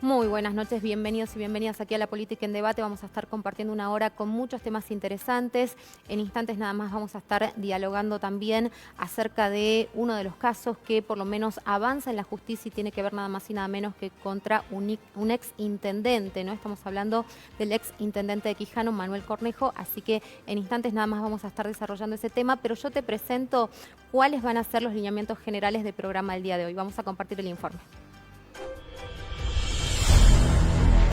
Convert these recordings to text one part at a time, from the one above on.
Muy buenas noches, bienvenidos y bienvenidas aquí a La Política en Debate. Vamos a estar compartiendo una hora con muchos temas interesantes. En instantes nada más vamos a estar dialogando también acerca de uno de los casos que por lo menos avanza en la justicia y tiene que ver nada más y nada menos que contra un ex intendente, ¿no? Estamos hablando del ex intendente de Quijano, Manuel Cornejo, así que en instantes nada más vamos a estar desarrollando ese tema, pero yo te presento cuáles van a ser los lineamientos generales del programa del día de hoy. Vamos a compartir el informe.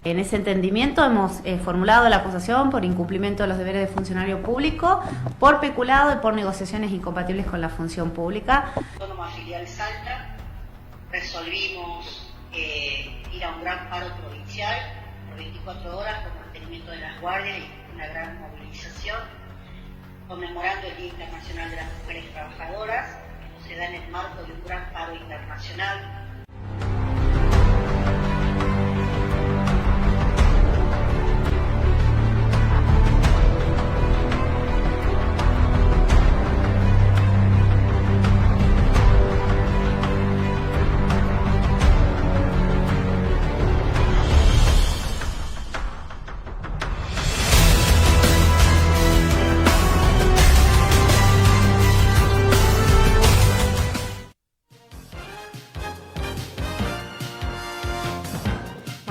En ese entendimiento hemos formulado la acusación por incumplimiento de los deberes de funcionario público, por peculado y por negociaciones incompatibles con la función pública. Autónoma Filial Salta, resolvimos ir a un gran paro provincial por 24 horas con mantenimiento de las guardias y una gran movilización, conmemorando el Día Internacional de las Mujeres Trabajadoras, que se da en el marco de un gran paro internacional.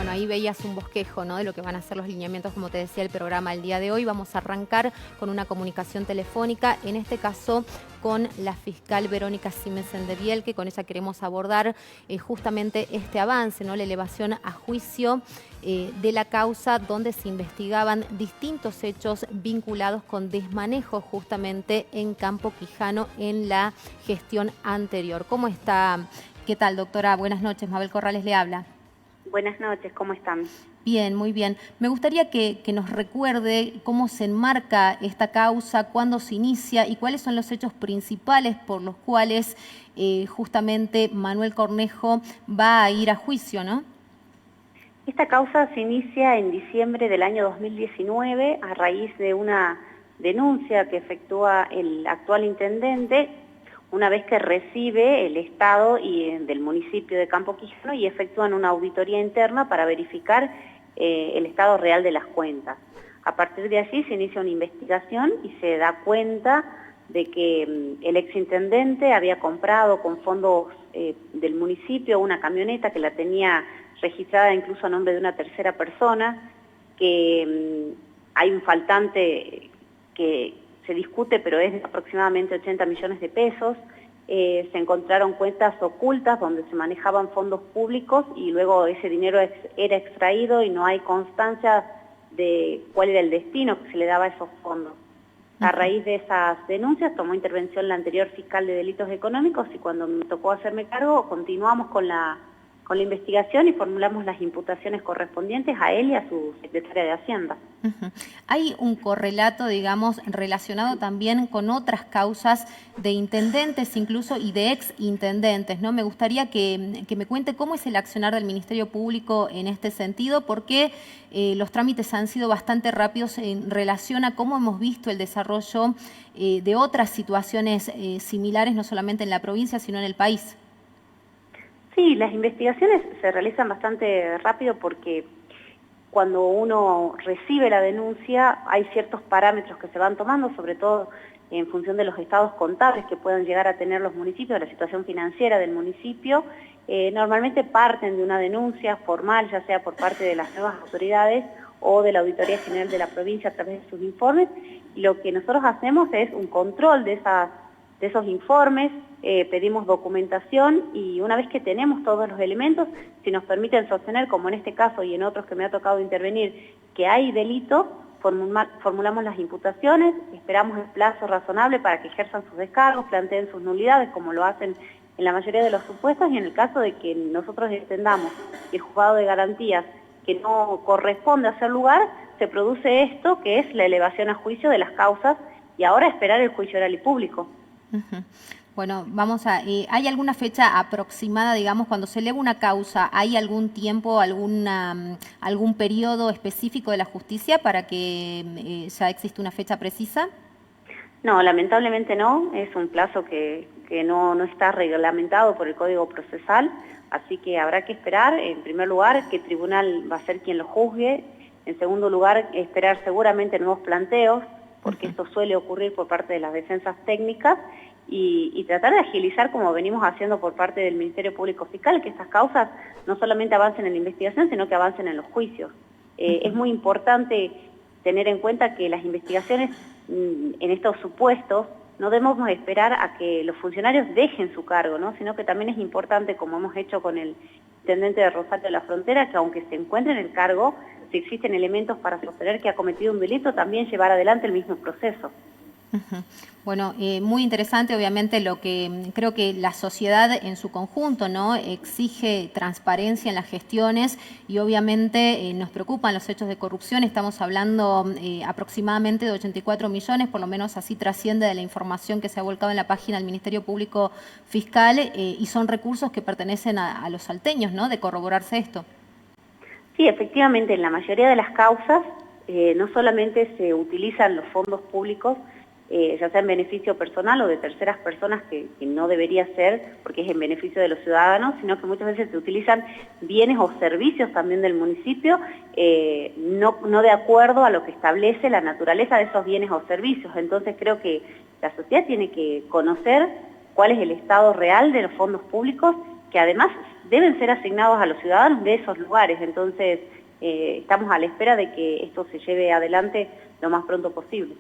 Ahí veías un bosquejo, ¿no?, de lo que van a ser los lineamientos, como te decía, el programa el día de hoy. Vamos a arrancar con una comunicación telefónica, en este caso con la fiscal Verónica Simensen de Biel, que con ella queremos abordar justamente este avance, ¿no?, la elevación a juicio de la causa donde se investigaban distintos hechos vinculados con desmanejo justamente en Campo Quijano en la gestión anterior. ¿Cómo está? ¿Qué tal, doctora? Buenas noches, Mabel Corrales le habla. Buenas noches, ¿cómo están? Bien, muy bien. Me gustaría que nos recuerde cómo se enmarca esta causa, cuándo se inicia y cuáles son los hechos principales por los cuales justamente Manuel Cornejo va a ir a juicio, ¿no? Esta causa se inicia en diciembre del año 2019 a raíz de una denuncia que efectúa el actual intendente una vez que recibe el Estado del municipio de Campo Quijano y efectúan una auditoría interna para verificar el estado real de las cuentas. A partir de allí se inicia una investigación y se da cuenta de que el exintendente había comprado con fondos del municipio una camioneta que la tenía registrada incluso a nombre de una tercera persona, que hay un faltante que se discute, pero es de aproximadamente 80 millones de pesos. Se encontraron cuentas ocultas donde se manejaban fondos públicos y luego ese dinero era extraído y no hay constancia de cuál era el destino que se le daba a esos fondos. A raíz de esas denuncias tomó intervención la anterior fiscal de delitos económicos y cuando me tocó hacerme cargo continuamos con la investigación y formulamos las imputaciones correspondientes a él y a su secretaria de Hacienda. Hay un correlato, digamos, relacionado también con otras causas de intendentes incluso y de ex intendentes, ¿no? Me gustaría que me cuente cómo es el accionar del Ministerio Público en este sentido, porque los trámites han sido bastante rápidos en relación a cómo hemos visto el desarrollo de otras situaciones similares, no solamente en la provincia, sino en el país. Sí, las investigaciones se realizan bastante rápido porque cuando uno recibe la denuncia hay ciertos parámetros que se van tomando, sobre todo en función de los estados contables que puedan llegar a tener los municipios, de la situación financiera del municipio. Normalmente parten de una denuncia formal, ya sea por parte de las nuevas autoridades o de la Auditoría General de la provincia a través de sus informes. Y lo que nosotros hacemos es un control de esos informes, pedimos documentación y una vez que tenemos todos los elementos, si nos permiten sostener, como en este caso y en otros que me ha tocado intervenir, que hay delito, formulamos las imputaciones, esperamos el plazo razonable para que ejerzan sus descargos, planteen sus nulidades, como lo hacen en la mayoría de los supuestos, y en el caso de que nosotros entendamos que el juzgado de garantías que no corresponde hacer lugar, se produce esto, que es la elevación a juicio de las causas, y ahora esperar el juicio oral y público. Bueno, vamos a... ¿hay alguna fecha aproximada, digamos, cuando se eleva una causa, hay algún tiempo, algún periodo específico de la justicia para que ya existe una fecha precisa? No, lamentablemente no, es un plazo que que no está reglamentado por el Código Procesal, así que habrá que esperar, en primer lugar, qué tribunal va a ser quien lo juzgue, en segundo lugar, esperar seguramente nuevos planteos, porque esto suele ocurrir por parte de las defensas técnicas, y tratar de agilizar como venimos haciendo por parte del Ministerio Público Fiscal, que estas causas no solamente avancen en la investigación, sino que avancen en los juicios. Es muy importante tener en cuenta que las investigaciones en estos supuestos no debemos esperar a que los funcionarios dejen su cargo, ¿no? Sino que también es importante, como hemos hecho con el intendente de Rosario de la Frontera, que aunque se encuentre en el cargo, si existen elementos para sostener que ha cometido un delito, también llevar adelante el mismo proceso. Bueno, muy interesante, obviamente, lo que creo que la sociedad en su conjunto, ¿no?, exige transparencia en las gestiones y obviamente nos preocupan los hechos de corrupción. Estamos hablando aproximadamente de 84 millones, por lo menos así trasciende de la información que se ha volcado en la página del Ministerio Público Fiscal, y son recursos que pertenecen a los salteños, ¿no?, de corroborarse esto. Sí, efectivamente, en la mayoría de las causas no solamente se utilizan los fondos públicos, ya sea en beneficio personal o de terceras personas, que no debería ser porque es en beneficio de los ciudadanos, sino que muchas veces se utilizan bienes o servicios también del municipio, no de acuerdo a lo que establece la naturaleza de esos bienes o servicios. Entonces creo que la sociedad tiene que conocer cuál es el estado real de los fondos públicos, que además deben ser asignados a los ciudadanos de esos lugares. Entonces estamos a la espera de que esto se lleve adelante lo más pronto posible.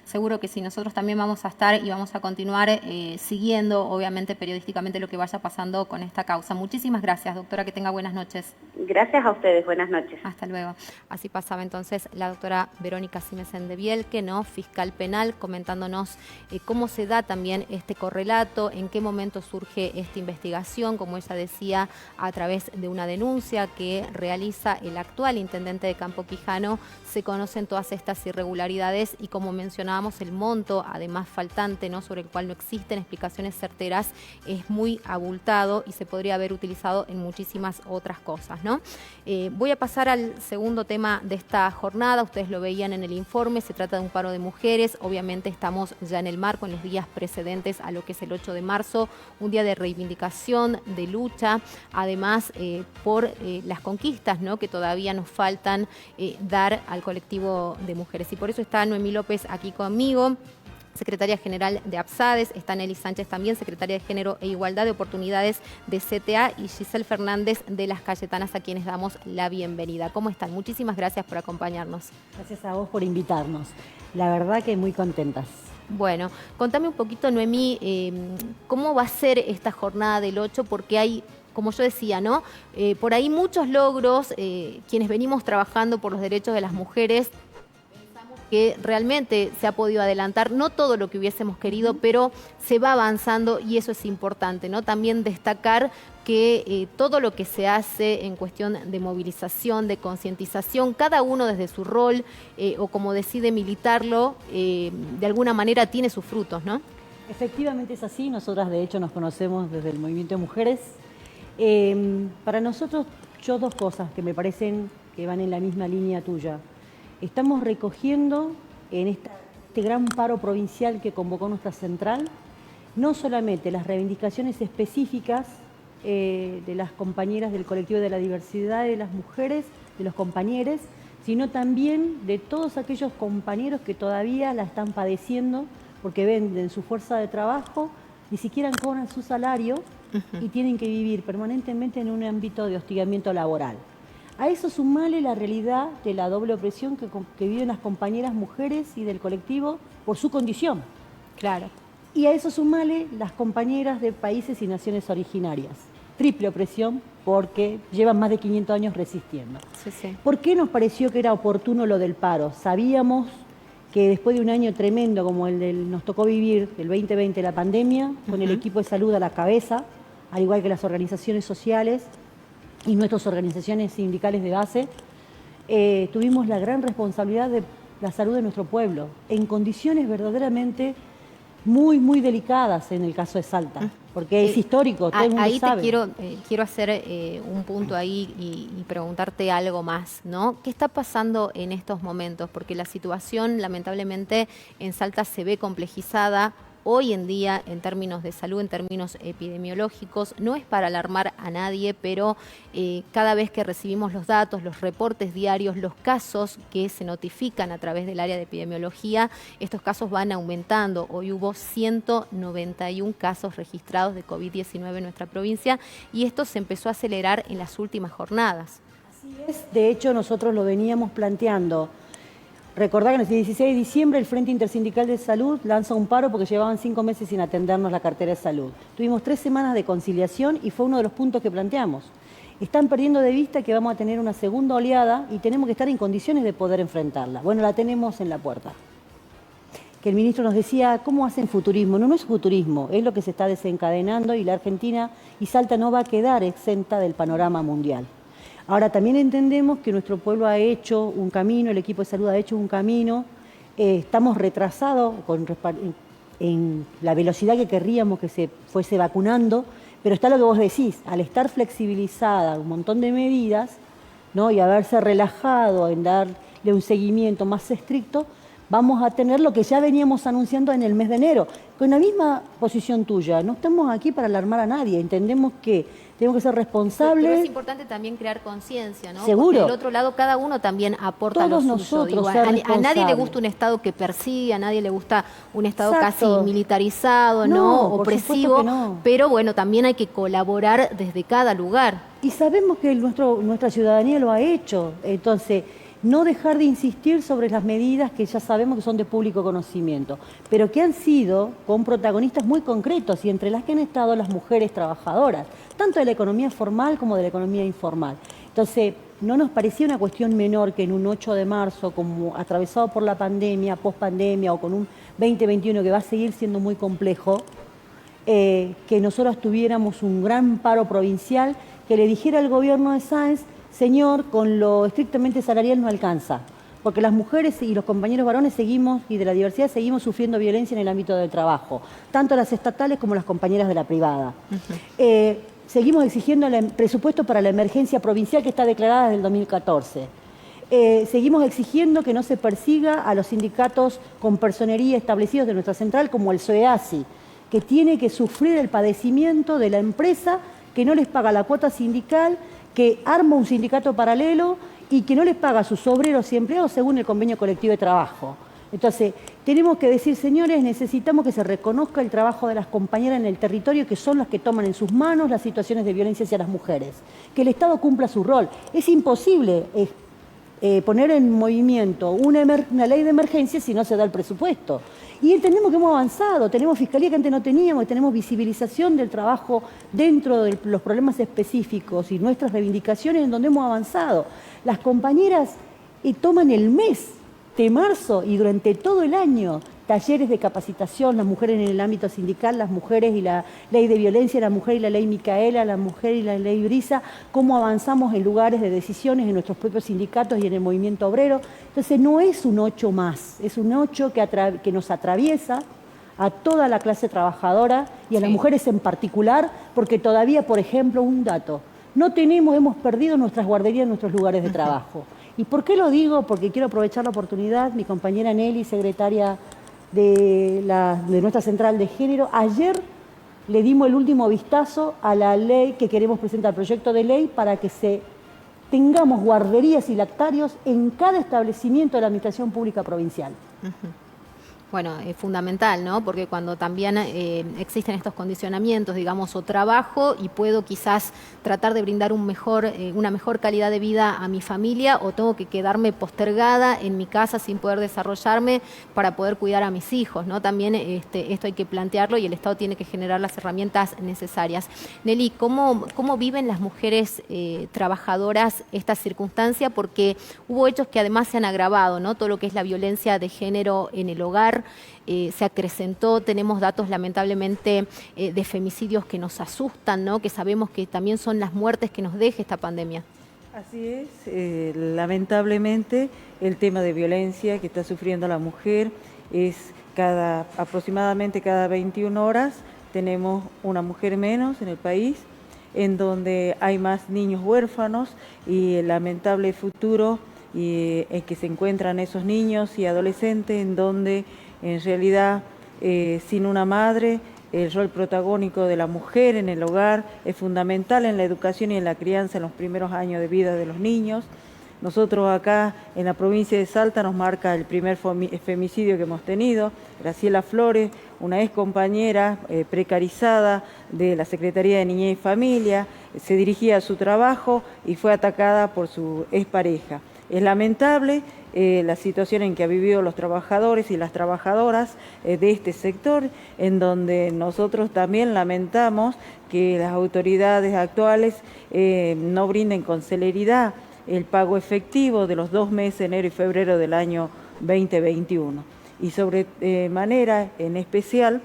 Seguro que sí, nosotros también vamos a estar y vamos a continuar siguiendo, obviamente, periodísticamente lo que vaya pasando con esta causa. Muchísimas gracias, doctora, que tenga buenas noches. Gracias a ustedes, buenas noches. Hasta luego. Así pasaba entonces la doctora Verónica Simensen de Bielke, ¿no?, fiscal penal, comentándonos cómo se da también este correlato, en qué momento surge esta investigación, como ella decía, a través de una denuncia que realiza el actual intendente de Campo Quijano. Se conocen todas estas irregularidades y, como mencionábamos, el monto, además faltante, ¿no?, sobre el cual no existen explicaciones certeras, es muy abultado y se podría haber utilizado en muchísimas otras cosas, ¿no? Voy a pasar al segundo tema de esta jornada. Ustedes lo veían en el informe, se trata de un paro de mujeres. Obviamente estamos ya en el marco, en los días precedentes a lo que es el 8 de marzo, un día de reivindicación, de lucha, además por las conquistas, ¿no?, que todavía nos faltan dar al colectivo de mujeres. Y por eso está Noemí López aquí conmigo, secretaria general de APSADES, está Nelly Sánchez también, secretaria de Género e Igualdad de Oportunidades de CTA, y Giselle Fernández de Las Cayetanas, a quienes damos la bienvenida. ¿Cómo están? Muchísimas gracias por acompañarnos. Gracias a vos por invitarnos. La verdad que muy contentas. Bueno, contame un poquito, Noemí, ¿cómo va a ser esta jornada del 8? Porque hay, como yo decía, ¿no?, por ahí muchos logros, quienes venimos trabajando por los derechos de las mujeres, que realmente se ha podido adelantar, no todo lo que hubiésemos querido, pero se va avanzando y eso es importante, ¿no? También destacar que todo lo que se hace en cuestión de movilización, de concientización, cada uno desde su rol o como decide militarlo, de alguna manera tiene sus frutos, ¿no? Efectivamente es así, nosotras de hecho nos conocemos desde el Movimiento de Mujeres. Para nosotros, dos cosas que me parecen que van en la misma línea tuya. Estamos recogiendo en este gran paro provincial que convocó nuestra central, no solamente las reivindicaciones específicas de las compañeras del colectivo de la diversidad de las mujeres, de los compañeros, sino también de todos aquellos compañeros que todavía la están padeciendo porque venden su fuerza de trabajo, ni siquiera cobran su salario y tienen que vivir permanentemente en un ámbito de hostigamiento laboral. A eso sumale la realidad de la doble opresión que viven las compañeras mujeres y del colectivo por su condición. Claro. Y a eso sumale las compañeras de países y naciones originarias. Triple opresión porque llevan más de 500 años resistiendo. Sí, sí. ¿Por qué nos pareció que era oportuno lo del paro? Sabíamos que después de un año tremendo como nos tocó vivir, el 2020, la pandemia, con el equipo de salud a la cabeza, al igual que las organizaciones sociales y nuestras organizaciones sindicales de base, tuvimos la gran responsabilidad de la salud de nuestro pueblo, en condiciones verdaderamente muy, muy delicadas en el caso de Salta, porque es histórico, todo el mundo sabe. Ahí quiero hacer un punto ahí y preguntarte algo más, ¿no? ¿Qué está pasando en estos momentos? Porque la situación, lamentablemente, en Salta se ve complejizada hoy en día en términos de salud, en términos epidemiológicos. No es para alarmar a nadie, pero cada vez que recibimos los datos, los reportes diarios, los casos que se notifican a través del área de epidemiología, estos casos van aumentando. Hoy hubo 191 casos registrados de COVID-19 en nuestra provincia y esto se empezó a acelerar en las últimas jornadas. Así es. De hecho, nosotros lo veníamos planteando. Recordá que en el 16 de diciembre el Frente Intersindical de Salud lanza un paro porque llevaban 5 meses sin atendernos la cartera de salud. Tuvimos 3 semanas de conciliación y fue uno de los puntos que planteamos. Están perdiendo de vista que vamos a tener una segunda oleada y tenemos que estar en condiciones de poder enfrentarla. Bueno, la tenemos en la puerta. Que el ministro nos decía, ¿cómo hacen futurismo? No, no es futurismo, es lo que se está desencadenando y la Argentina y Salta no va a quedar exenta del panorama mundial. Ahora, también entendemos que nuestro pueblo ha hecho un camino, el equipo de salud ha hecho un camino, estamos retrasados en la velocidad que querríamos que se fuese vacunando, pero está lo que vos decís, al estar flexibilizada un montón de medidas, ¿no? Y haberse relajado en darle un seguimiento más estricto, vamos a tener lo que ya veníamos anunciando en el mes de enero. Con la misma posición tuya, no estamos aquí para alarmar a nadie, entendemos que tenemos que ser responsables. Pero es importante también crear conciencia, ¿no? Seguro. Porque del otro lado cada uno también aporta Todos lo suyo. nosotros A nadie le gusta un Estado que persigue, a nadie le gusta un Estado Exacto. casi militarizado, No, ¿no? por Opresivo, supuesto que no. Pero bueno, también hay que colaborar desde cada lugar. Y sabemos que nuestra ciudadanía lo ha hecho, entonces no dejar de insistir sobre las medidas que ya sabemos que son de público conocimiento, pero que han sido con protagonistas muy concretos y entre las que han estado las mujeres trabajadoras, tanto de la economía formal como de la economía informal. Entonces, no nos parecía una cuestión menor que en un 8 de marzo, como atravesado por la pandemia, pospandemia o con un 2021 que va a seguir siendo muy complejo, que nosotros tuviéramos un gran paro provincial que le dijera al gobierno de Sáenz, señor, con lo estrictamente salarial no alcanza, porque las mujeres y los compañeros varones seguimos, y de la diversidad, seguimos sufriendo violencia en el ámbito del trabajo, tanto las estatales como las compañeras de la privada. Seguimos exigiendo el presupuesto para la emergencia provincial que está declarada desde el 2014. Seguimos exigiendo que no se persiga a los sindicatos con personería establecidos de nuestra central, como el SOEASI, que tiene que sufrir el padecimiento de la empresa que no les paga la cuota sindical, que arma un sindicato paralelo y que no les paga a sus obreros y empleados según el convenio colectivo de trabajo. Entonces, tenemos que decir, señores, necesitamos que se reconozca el trabajo de las compañeras en el territorio, que son las que toman en sus manos las situaciones de violencia hacia las mujeres. Que el Estado cumpla su rol. Es imposible poner en movimiento una ley de emergencia si no se da el presupuesto. Y entendemos que hemos avanzado, tenemos fiscalía que antes no teníamos, tenemos visibilización del trabajo dentro de los problemas específicos y nuestras reivindicaciones en donde hemos avanzado. Las compañeras toman el mes de marzo y durante todo el año talleres de capacitación, las mujeres en el ámbito sindical, las mujeres y la ley de violencia, la mujer y la ley Micaela, la mujer y la ley Brisa, cómo avanzamos en lugares de decisiones en nuestros propios sindicatos y en el movimiento obrero. Entonces no es un 8 más, es un 8 que nos atraviesa a toda la clase trabajadora y a las mujeres en particular, porque todavía, por ejemplo, un dato, hemos perdido nuestras guarderías en nuestros lugares de trabajo. ¿Y por qué lo digo? Porque quiero aprovechar la oportunidad, mi compañera Nelly, secretaria de nuestra central de género, ayer le dimos el último vistazo a la ley que queremos presentar, proyecto de ley para que tengamos guarderías y lactarios en cada establecimiento de la administración pública provincial. Bueno, es fundamental, ¿no? Porque cuando también existen estos condicionamientos, digamos, o trabajo y puedo quizás tratar de brindar una mejor calidad de vida a mi familia, o tengo que quedarme postergada en mi casa sin poder desarrollarme para poder cuidar a mis hijos, ¿no? También esto hay que plantearlo y el Estado tiene que generar las herramientas necesarias. Nelly, ¿cómo viven las mujeres trabajadoras esta circunstancia? Porque hubo hechos que además se han agravado, ¿no? Todo lo que es la violencia de género en el hogar, se acrecentó, tenemos datos lamentablemente de femicidios que nos asustan, ¿no? Que sabemos que también son las muertes que nos deja esta pandemia. Así es, lamentablemente el tema de violencia que está sufriendo la mujer es aproximadamente cada 21 horas tenemos una mujer menos en el país, en donde hay más niños huérfanos y el lamentable futuro en que se encuentran esos niños y adolescentes, en donde en realidad sin una madre, el rol protagónico de la mujer en el hogar es fundamental en la educación y en la crianza en los primeros años de vida de los niños. Nosotros acá en la provincia de Salta nos marca el primer femicidio que hemos tenido. Graciela Flores, una ex compañera precarizada de la Secretaría de Niñez y Familia, se dirigía a su trabajo y fue atacada por su expareja. Es lamentable la situación en que han vivido los trabajadores y las trabajadoras de este sector, en donde nosotros también lamentamos que las autoridades actuales no brinden con celeridad el pago efectivo de los 2 meses, enero y febrero del año 2021. Y sobre manera en especial,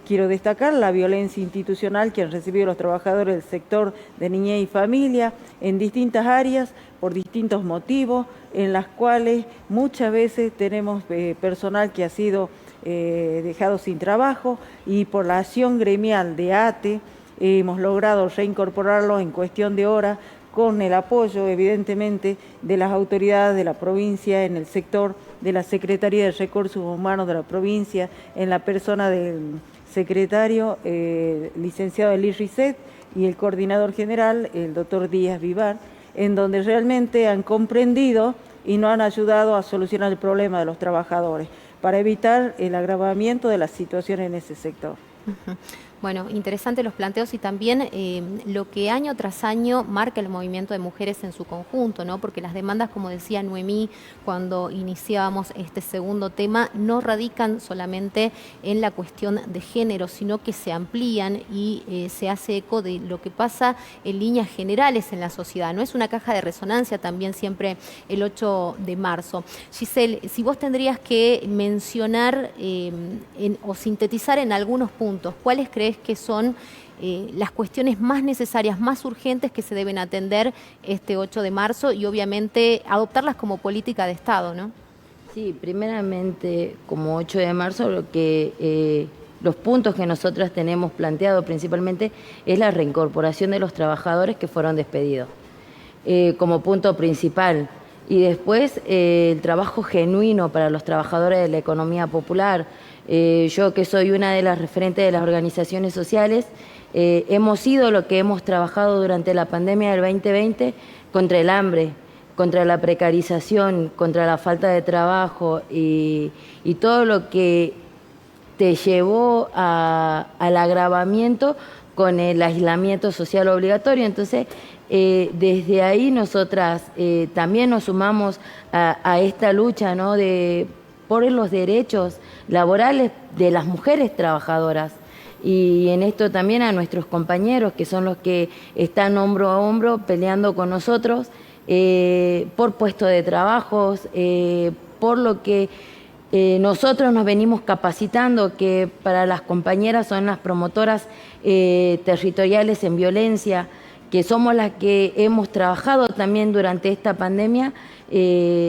quiero destacar la violencia institucional que han recibido los trabajadores del sector de niñez y familia en distintas áreas, por distintos motivos, en las cuales muchas veces tenemos personal que ha sido dejado sin trabajo, y por la acción gremial de ATE hemos logrado reincorporarlo en cuestión de horas, con el apoyo, evidentemente, de las autoridades de la provincia en el sector de la Secretaría de Recursos Humanos de la provincia, en la persona del secretario, licenciado Elie Risset, y el coordinador general, el doctor Díaz Vivar, en donde realmente han comprendido y nos han ayudado a solucionar el problema de los trabajadores, para evitar el agravamiento de la situación en ese sector. Bueno, interesantes los planteos y también lo que año tras año marca el movimiento de mujeres en su conjunto, ¿no? Porque las demandas, como decía Noemí cuando iniciábamos este segundo tema, no radican solamente en la cuestión de género, sino que se amplían y se hace eco de lo que pasa en líneas generales en la sociedad, ¿no? Es una caja de resonancia también siempre el 8 de marzo. Giselle, si vos tendrías que mencionar o sintetizar en algunos puntos, ¿cuáles crees que son las cuestiones más necesarias, más urgentes que se deben atender este 8 de marzo y obviamente adoptarlas como política de Estado, ¿no? Sí, primeramente como 8 de marzo los puntos que nosotras tenemos planteado principalmente es la reincorporación de los trabajadores que fueron despedidos como punto principal. Y después el trabajo genuino para los trabajadores de la economía popular. Yo, que soy una de las referentes de las organizaciones sociales, hemos sido lo que hemos trabajado durante la pandemia del 2020 contra el hambre, contra la precarización, contra la falta de trabajo y todo lo que te llevó al agravamiento con el aislamiento social obligatorio. Entonces, desde ahí nosotras también nos sumamos a esta lucha, ¿no?, por los derechos laborales de las mujeres trabajadoras. Y en esto también a nuestros compañeros, que son los que están hombro a hombro peleando con nosotros por puestos de trabajos, por lo que nosotros nos venimos capacitando, que para las compañeras son las promotoras territoriales en violencia, que somos las que hemos trabajado también durante esta pandemia,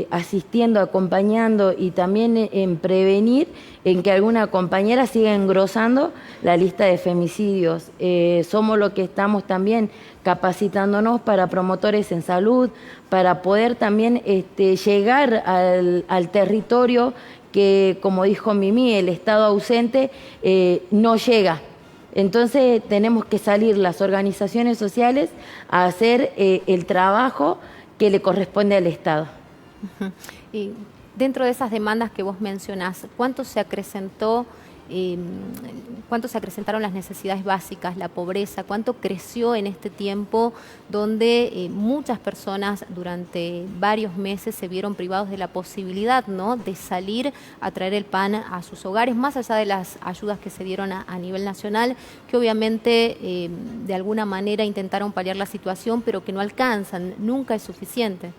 asistiendo, acompañando y también en prevenir en que alguna compañera siga engrosando la lista de femicidios. Somos los que estamos también capacitándonos para promotores en salud, para poder también llegar al territorio que, como dijo Mimi, el Estado ausente no llega. Entonces tenemos que salir las organizaciones sociales a hacer el trabajo que le corresponde al Estado. Y dentro de esas demandas que vos mencionás, ¿cuánto se acrecentaron las necesidades básicas, la pobreza? ¿Cuánto creció en este tiempo donde muchas personas durante varios meses se vieron privados de la posibilidad, ¿no?, de salir a traer el pan a sus hogares, más allá de las ayudas que se dieron a nivel nacional, que obviamente de alguna manera intentaron paliar la situación, pero que no alcanzan, nunca es suficiente?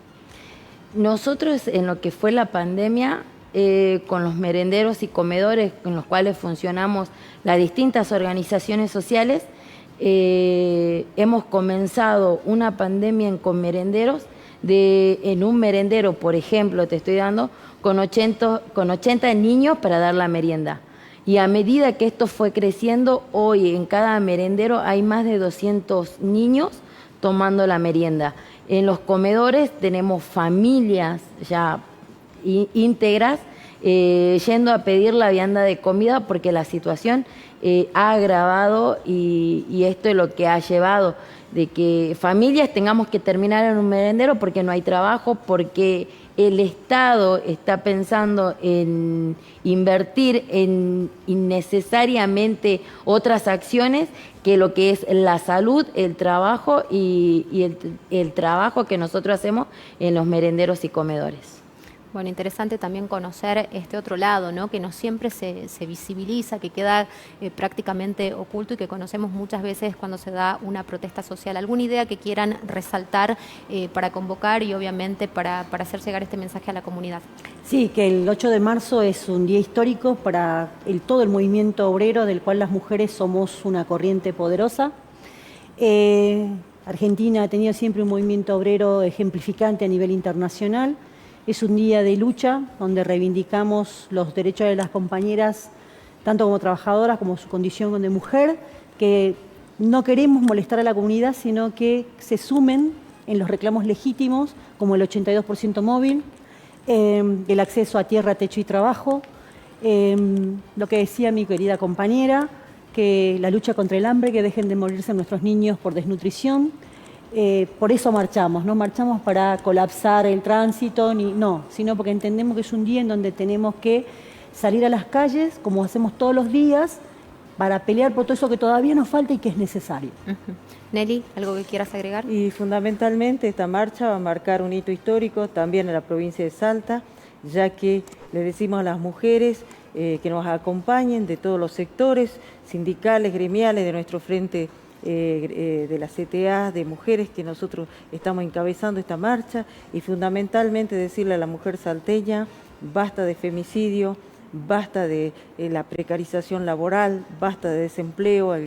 Nosotros, en lo que fue la pandemia, con los merenderos y comedores con los cuales funcionamos las distintas organizaciones sociales, hemos comenzado una pandemia con merenderos, en un merendero, por ejemplo, te estoy dando, con 80 niños para dar la merienda. Y a medida que esto fue creciendo, hoy en cada merendero hay más de 200 niños tomando la merienda. En los comedores tenemos familias ya íntegras yendo a pedir la vianda de comida porque la situación ha agravado y esto es lo que ha llevado de que familias tengamos que terminar en un merendero porque no hay trabajo, porque el Estado está pensando en invertir en innecesariamente otras acciones que lo que es la salud, el trabajo y el trabajo que nosotros hacemos en los merenderos y comedores. Bueno, interesante también conocer este otro lado, ¿no? Que no siempre se visibiliza, que queda prácticamente oculto y que conocemos muchas veces cuando se da una protesta social. ¿Alguna idea que quieran resaltar para convocar y obviamente para hacer llegar este mensaje a la comunidad? Sí, que el 8 de marzo es un día histórico para todo el movimiento obrero, del cual las mujeres somos una corriente poderosa. Argentina ha tenido siempre un movimiento obrero ejemplificante a nivel internacional. Es un día de lucha donde reivindicamos los derechos de las compañeras, tanto como trabajadoras como su condición de mujer, que no queremos molestar a la comunidad, sino que se sumen en los reclamos legítimos, como el 82% móvil, el acceso a tierra, techo y trabajo, lo que decía mi querida compañera, que la lucha contra el hambre, que dejen de morirse nuestros niños por desnutrición. Por eso marchamos, no marchamos para colapsar el tránsito, sino porque entendemos que es un día en donde tenemos que salir a las calles, como hacemos todos los días, para pelear por todo eso que todavía nos falta y que es necesario. Nelly, ¿algo que quieras agregar? Y fundamentalmente esta marcha va a marcar un hito histórico también en la provincia de Salta, ya que le decimos a las mujeres que nos acompañen de todos los sectores sindicales, gremiales de nuestro frente de la CTA, de mujeres que nosotros estamos encabezando esta marcha, y fundamentalmente decirle a la mujer salteña: basta de femicidio, basta de la precarización laboral, basta de desempleo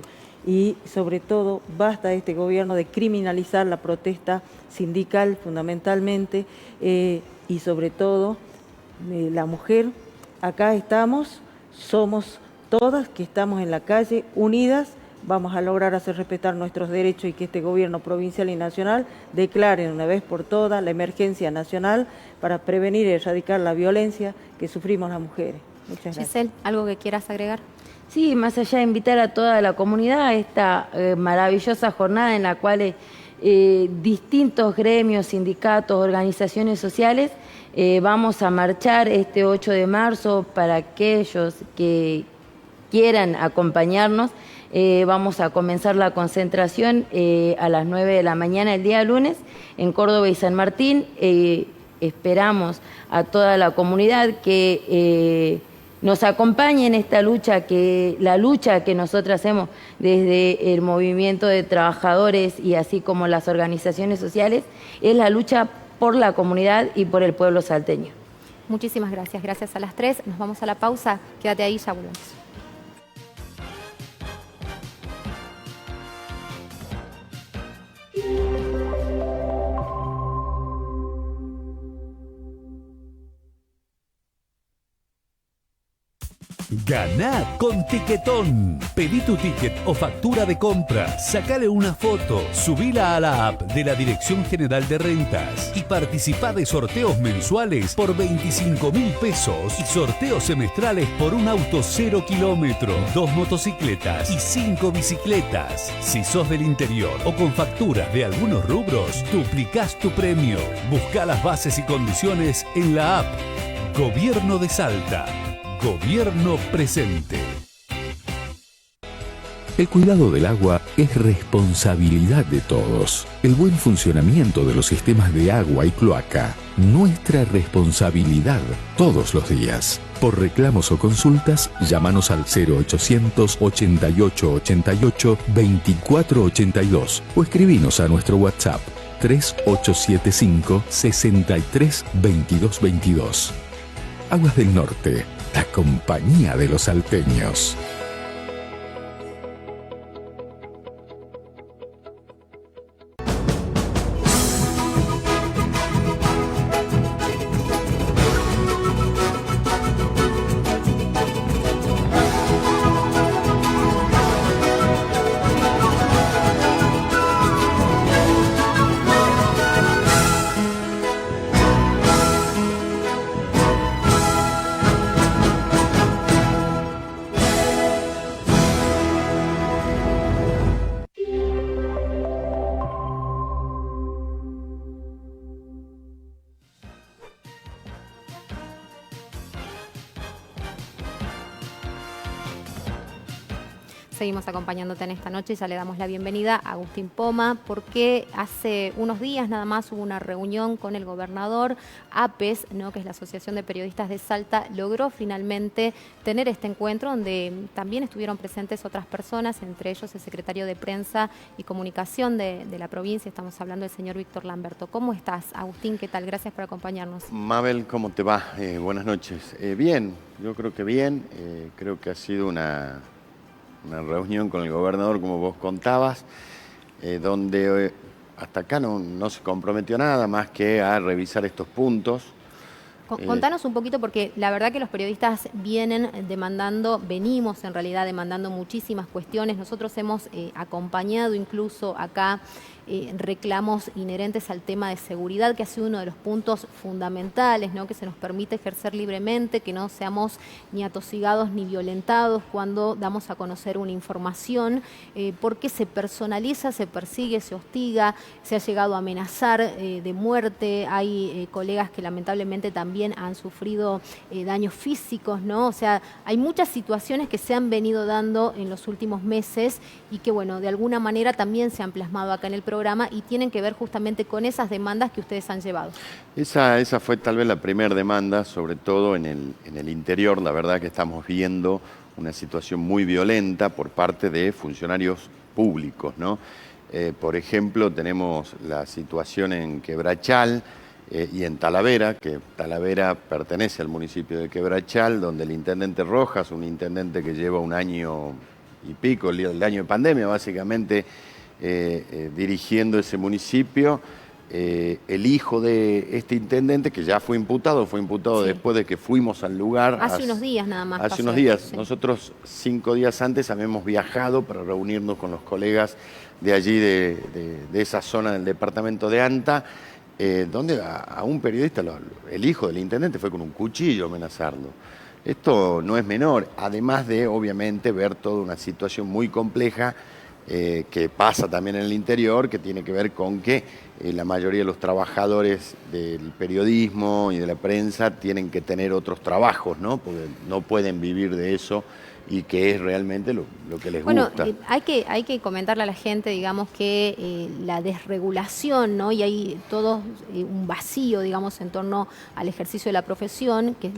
y sobre todo basta de este gobierno de criminalizar la protesta sindical fundamentalmente, y sobre todo la mujer. Acá estamos, somos todas que estamos en la calle unidas. Vamos a lograr hacer respetar nuestros derechos y que este gobierno provincial y nacional declaren una vez por todas la emergencia nacional para prevenir y erradicar la violencia que sufrimos las mujeres. Muchas gracias. Giselle, ¿algo que quieras agregar? Sí, más allá de invitar a toda la comunidad a esta maravillosa jornada en la cual distintos gremios, sindicatos, organizaciones sociales vamos a marchar este 8 de marzo para aquellos que quieran acompañarnos. Vamos a comenzar la concentración a las 9 de la mañana el día lunes en Córdoba y San Martín. Esperamos a toda la comunidad que nos acompañe en esta lucha, que la lucha que nosotros hacemos desde el movimiento de trabajadores y así como las organizaciones sociales, es la lucha por la comunidad y por el pueblo salteño. Muchísimas gracias. Gracias a las 3. Nos vamos a la pausa. Quédate ahí, ya volvemos. Ganá con Tiquetón. Pedí tu ticket o factura de compra, sacale una foto, subila a la app de la Dirección General de Rentas y participá de sorteos mensuales por 25.000 pesos y sorteos semestrales por un auto 0 kilómetros, 2 motocicletas y 5 bicicletas. Si sos del interior o con factura de algunos rubros, duplicás tu premio. Buscá las bases y condiciones en la app. Gobierno de Salta. Gobierno presente. El cuidado del agua es responsabilidad de todos. El buen funcionamiento de los sistemas de agua y cloaca, nuestra responsabilidad todos los días. Por reclamos o consultas, llámanos al 0800 88 88 24 82 o escribinos a nuestro WhatsApp 3875 63 22 22. Aguas del Norte, la compañía de los salteños. Seguimos acompañándote en esta noche y ya le damos la bienvenida a Agustín Poma, porque hace unos días nada más hubo una reunión con el gobernador. APES, ¿no?, que es la Asociación de Periodistas de Salta, logró finalmente tener este encuentro donde también estuvieron presentes otras personas, entre ellos el secretario de Prensa y Comunicación de la provincia. Estamos hablando del señor Víctor Lamberto. ¿Cómo estás, Agustín? ¿Qué tal? Gracias por acompañarnos. Mabel, ¿cómo te va? Buenas noches. Bien, yo creo que bien. Creo que ha sido una reunión con el gobernador, como vos contabas, donde hasta acá no se comprometió nada más que a revisar estos puntos. Contanos un poquito, porque la verdad que los periodistas venimos en realidad demandando muchísimas cuestiones. Nosotros hemos acompañado incluso acá reclamos inherentes al tema de seguridad, que ha sido uno de los puntos fundamentales, ¿no?, que se nos permite ejercer libremente, que no seamos ni atosigados ni violentados cuando damos a conocer una información, porque se personaliza, se persigue, se hostiga, se ha llegado a amenazar de muerte. Hay colegas que lamentablemente también han sufrido daños físicos, ¿no? O sea, hay muchas situaciones que se han venido dando en los últimos meses y que, bueno, de alguna manera también se han plasmado acá en el programa y tienen que ver justamente con esas demandas que ustedes han llevado. Esa fue tal vez la primera demanda, sobre todo en el interior. La verdad que estamos viendo una situación muy violenta por parte de funcionarios públicos, ¿no? Por ejemplo, tenemos la situación en Quebrachal y en Talavera, que Talavera pertenece al municipio de Quebrachal, donde el intendente Rojas, un intendente que lleva un año y pico, el año de pandemia básicamente, dirigiendo ese municipio, el hijo de este intendente, que ya fue imputado sí, después de que fuimos al lugar. Hace unos días nada más. Hace unos días. Sí. Nosotros 5 días antes habíamos viajado para reunirnos con los colegas de allí, de esa zona del departamento de Anta, donde a un periodista, el hijo del intendente, fue con un cuchillo a amenazarlo. Esto no es menor, además de, obviamente, ver toda una situación muy compleja que pasa también en el interior, que tiene que ver con que la mayoría de los trabajadores del periodismo y de la prensa tienen que tener otros trabajos, ¿no? Porque no pueden vivir de eso y que es realmente lo que les gusta. Bueno, hay que comentarle a la gente, digamos, que la desregulación, ¿no?, y hay todo un vacío, digamos, en torno al ejercicio de la profesión, que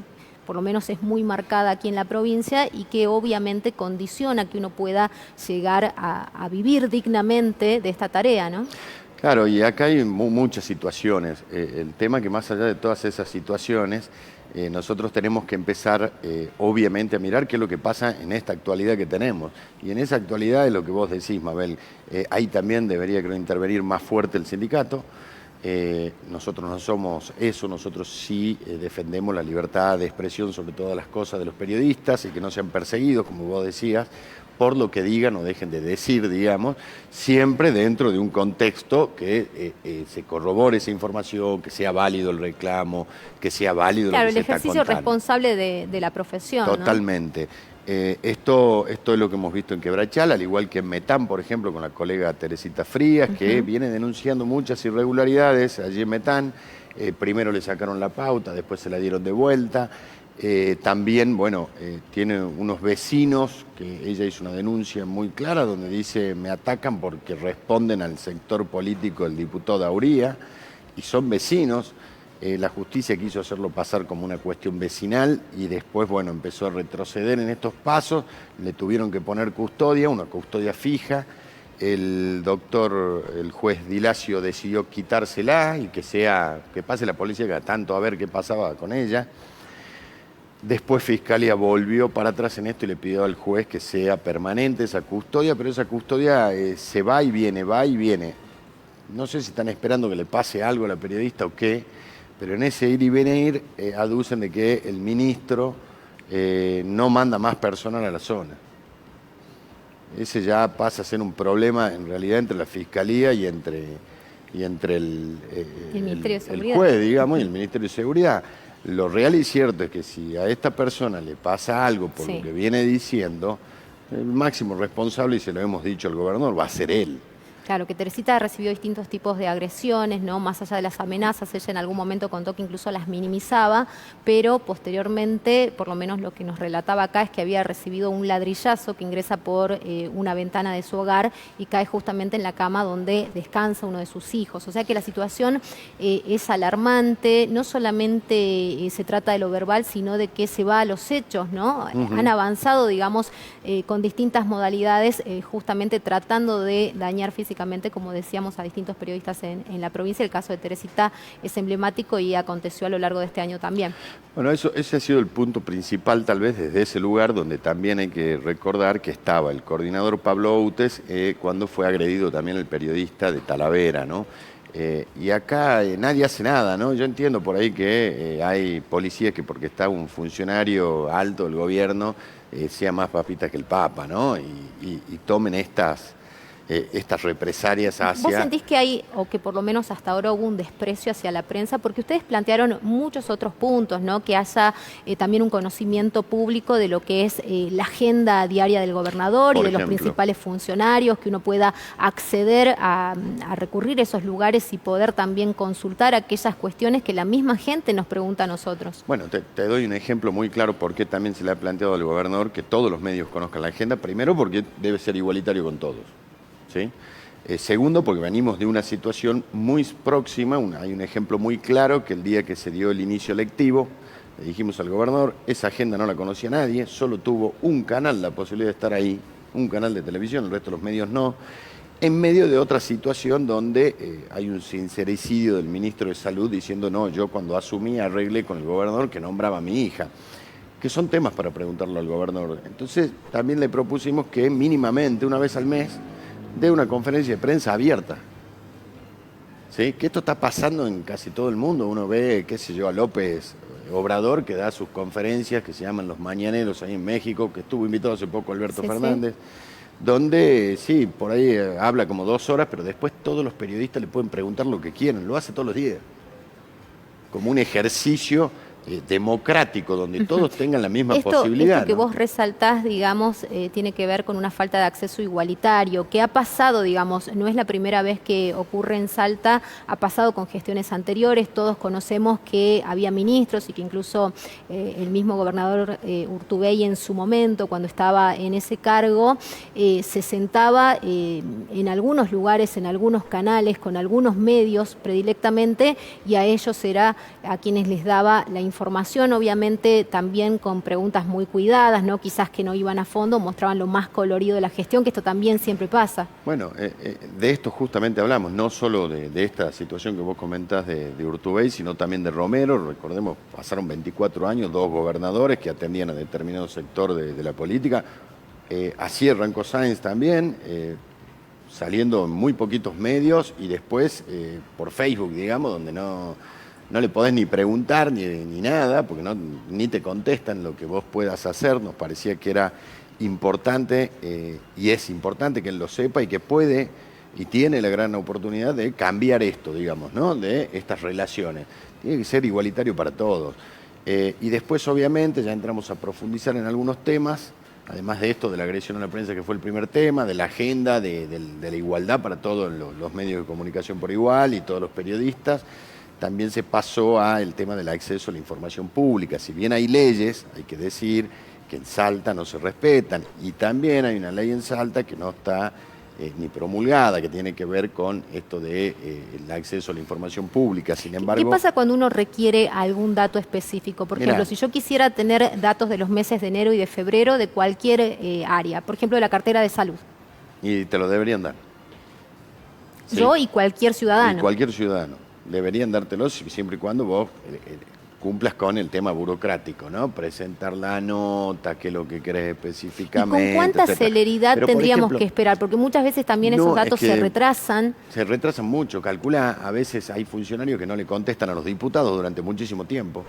por lo menos es muy marcada aquí en la provincia y que obviamente condiciona que uno pueda llegar a vivir dignamente de esta tarea, ¿no? Claro, y acá hay muchas situaciones. El tema que más allá de todas esas situaciones, nosotros tenemos que empezar, obviamente, a mirar qué es lo que pasa en esta actualidad que tenemos. Y en esa actualidad es lo que vos decís, Mabel. Ahí también debería, creo, intervenir más fuerte el sindicato. Nosotros no somos eso, nosotros sí defendemos la libertad de expresión sobre todas las cosas de los periodistas y que no sean perseguidos, como vos decías, por lo que digan o dejen de decir, digamos, siempre dentro de un contexto que se corrobore esa información, que sea válido el reclamo, que sea válido lo que se está contando. Claro, el ejercicio responsable de la profesión, totalmente. ¿No? Esto es lo que hemos visto en Quebrachal, al igual que en Metán, por ejemplo, con la colega Teresita Frías, que viene denunciando muchas irregularidades allí en Metán. Primero le sacaron la pauta, después se la dieron de vuelta. También, bueno, tiene unos vecinos, que ella hizo una denuncia muy clara donde dice: me atacan porque responden al sector político del diputado Dauría, y son vecinos. La justicia quiso hacerlo pasar como una cuestión vecinal y después, bueno, empezó a retroceder en estos pasos. Le tuvieron que poner custodia, una custodia fija. El juez Dilacio decidió quitársela y que pase la policía cada tanto a ver qué pasaba con ella. Después Fiscalía volvió para atrás en esto y le pidió al juez que sea permanente esa custodia, pero esa custodia se va y viene, va y viene. No sé si están esperando que le pase algo a la periodista o qué, pero en ese ir y venir aducen de que el ministro no manda más personal a la zona. Ese ya pasa a ser un problema en realidad entre la Fiscalía y entre el Ministerio de Seguridad, juez, digamos, y el Ministerio de Seguridad. Lo real y cierto es que si a esta persona le pasa algo por lo que viene diciendo, el máximo responsable, y se lo hemos dicho al gobernador, va a ser él. Claro, que Teresita ha recibido distintos tipos de agresiones, ¿no? Más allá de las amenazas, ella en algún momento contó que incluso las minimizaba, pero posteriormente, por lo menos lo que nos relataba acá, es que había recibido un ladrillazo que ingresa por una ventana de su hogar y cae justamente en la cama donde descansa uno de sus hijos. O sea que la situación es alarmante, no solamente se trata de lo verbal, sino de que se va a los hechos, ¿no? Han avanzado, digamos, con distintas modalidades, justamente tratando de dañar físicamente, como decíamos, a distintos periodistas en la provincia. El caso de Teresita es emblemático y aconteció a lo largo de este año también. Bueno, ese ha sido el punto principal, tal vez, desde ese lugar donde también hay que recordar que estaba el coordinador Pablo Outes cuando fue agredido también el periodista de Talavera, ¿no? Y acá nadie hace nada, ¿no? Yo entiendo por ahí que hay policías que porque está un funcionario alto del gobierno sea más papita que el Papa, ¿no? Y tomen estas represalias hacia... ¿Vos sentís que hay, o que por lo menos hasta ahora hubo un desprecio hacia la prensa? Porque ustedes plantearon muchos otros puntos, ¿no? Que haya también un conocimiento público de lo que es la agenda diaria del gobernador y de los principales funcionarios, que uno pueda acceder a recurrir a esos lugares y poder también consultar aquellas cuestiones que la misma gente nos pregunta a nosotros. Bueno, te doy un ejemplo muy claro por qué también se le ha planteado al gobernador que todos los medios conozcan la agenda. Primero, porque debe ser igualitario con todos, ¿sí? Segundo, porque venimos de una situación muy próxima, hay un ejemplo muy claro que el día que se dio el inicio lectivo, le dijimos al gobernador, esa agenda no la conocía nadie, solo tuvo un canal la posibilidad de estar ahí, un canal de televisión, el resto de los medios no, en medio de otra situación donde hay un sincericidio del ministro de Salud diciendo, no, yo cuando asumí arreglé con el gobernador que nombraba a mi hija, que son temas para preguntarlo al gobernador. Entonces también le propusimos que mínimamente una vez al mes de una conferencia de prensa abierta. ¿Sí? Que esto está pasando en casi todo el mundo. Uno ve, qué sé yo, a López Obrador, que da sus conferencias, que se llaman Los Mañaneros, ahí en México, que estuvo invitado hace poco Alberto Fernández, donde, sí, por ahí habla como 2 horas, pero después todos los periodistas le pueden preguntar lo que quieran, lo hace todos los días. Como un ejercicio democrático, donde todos tengan la misma posibilidad. Esto que vos resaltás, digamos, tiene que ver con una falta de acceso igualitario. ¿Qué ha pasado, digamos? No es la primera vez que ocurre en Salta, ha pasado con gestiones anteriores, todos conocemos que había ministros y que incluso el mismo gobernador Urtubey en su momento, cuando estaba en ese cargo, se sentaba en algunos lugares, en algunos canales, con algunos medios predilectamente, y a ellos era a quienes les daba la información, obviamente también con preguntas muy cuidadas, ¿no? Quizás que no iban a fondo, mostraban lo más colorido de la gestión, que esto también siempre pasa. Bueno, de esto justamente hablamos, no solo de esta situación que vos comentás de Urtubey, sino también de Romero. Recordemos, pasaron 24 años, 2 gobernadores que atendían a determinado sector de la política. Así arrancó Sáenz también, saliendo en muy poquitos medios y después por Facebook, digamos, donde no le podés ni preguntar ni nada, porque ni te contestan lo que vos puedas hacer. Nos parecía que era importante, y es importante que él lo sepa y que puede y tiene la gran oportunidad de cambiar esto, digamos, ¿no? De estas relaciones. Tiene que ser igualitario para todos. Y después, obviamente, ya entramos a profundizar en algunos temas, además de esto, de la agresión a la prensa, que fue el primer tema, de la agenda, de la igualdad para todos los medios de comunicación por igual y todos los periodistas. También se pasó al tema del acceso a la información pública. Si bien hay leyes, hay que decir que en Salta no se respetan, y también hay una ley en Salta que no está ni promulgada, que tiene que ver con esto del acceso a la información pública. Sin embargo, ¿qué pasa cuando uno requiere algún dato específico? Por ejemplo, si yo quisiera tener datos de los meses de enero y de febrero de cualquier área, por ejemplo, de la cartera de salud. Y te lo deberían dar. Yo y cualquier ciudadano. Y cualquier ciudadano. Deberían dártelos siempre y cuando vos cumplas con el tema burocrático, ¿no? Presentar la nota, qué es lo que querés específicamente. ¿Y con cuánta celeridad tendríamos que esperar? Porque muchas veces también esos datos se retrasan. Se retrasan mucho. Calcula, a veces hay funcionarios que no le contestan a los diputados durante muchísimo tiempo.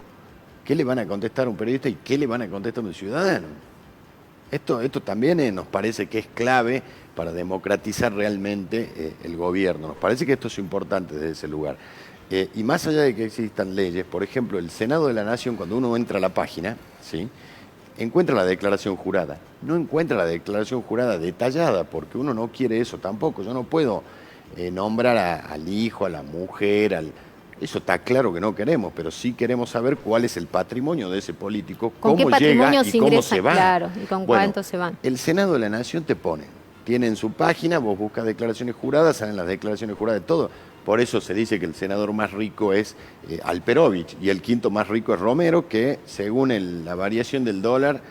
¿Qué le van a contestar a un periodista y qué le van a contestar a un ciudadano? Esto también nos parece que es clave para democratizar realmente el gobierno. Nos parece que esto es importante desde ese lugar. Y más allá de que existan leyes, por ejemplo, el Senado de la Nación, cuando uno entra a la página, ¿sí?, encuentra la declaración jurada. No encuentra la declaración jurada detallada, porque uno no quiere eso tampoco. Yo no puedo nombrar al hijo, a la mujer, eso está claro que no queremos, pero sí queremos saber cuál es el patrimonio de ese político, ¿Con qué cómo llega patrimonio y se cómo ingresa? se va. Claro, y con Bueno, cuánto se van. El Senado de la Nación te pone, tiene en su página, vos buscas declaraciones juradas, salen las declaraciones juradas de todo. Por eso se dice que el senador más rico es Alperovich y el quinto más rico es Romero, que según la variación del dólar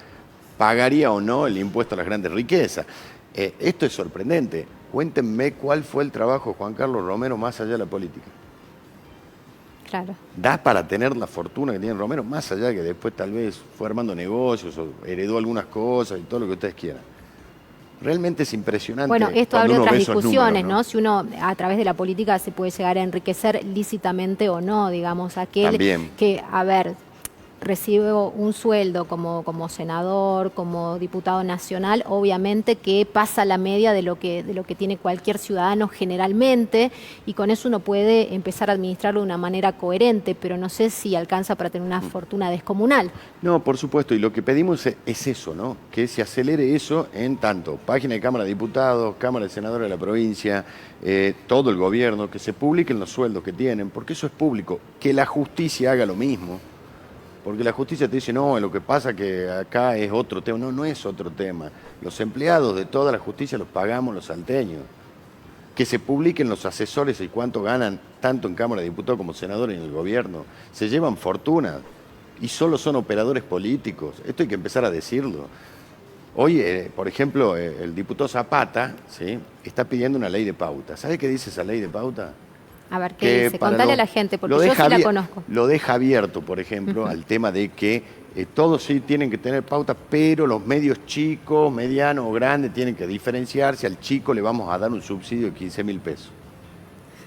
pagaría o no el impuesto a las grandes riquezas. Esto es sorprendente. Cuéntenme cuál fue el trabajo de Juan Carlos Romero más allá de la política. Claro. ¿Da para tener la fortuna que tiene Romero? Más allá de que después tal vez fue armando negocios o heredó algunas cosas y todo lo que ustedes quieran. Realmente es impresionante. Bueno, esto cuando abre uno otras ve esos discusiones, números, ¿no? Si uno a través de la política se puede llegar a enriquecer lícitamente o no, digamos, aquel También. que, a ver, recibe un sueldo como senador, como diputado nacional, obviamente que pasa la media de lo que tiene cualquier ciudadano generalmente, y con eso uno puede empezar a administrarlo de una manera coherente, pero no sé si alcanza para tener una fortuna descomunal. No, por supuesto, y lo que pedimos es eso, ¿no? Que se acelere eso en tanto página de Cámara de Diputados, Cámara de Senadores de la provincia, todo el gobierno, que se publiquen los sueldos que tienen, porque eso es público. Que la justicia haga lo mismo, porque la justicia te dice, no, lo que pasa que acá es otro tema. No, no es otro tema. Los empleados de toda la justicia los pagamos los salteños. Que se publiquen los asesores y cuánto ganan, tanto en Cámara de Diputados como senadores en el gobierno. Se llevan fortuna y solo son operadores políticos. Esto hay que empezar a decirlo. Hoy, por ejemplo, el diputado Zapata, ¿sí?, está pidiendo una ley de pauta. ¿Sabe qué dice esa ley de pauta? A ver, ¿qué dice? Contale a la gente, porque yo sí la conozco. Lo deja abierto, por ejemplo, al tema de que todos sí tienen que tener pauta, pero los medios chicos, medianos o grandes tienen que diferenciarse. Al chico le vamos a dar un subsidio de 15.000 pesos.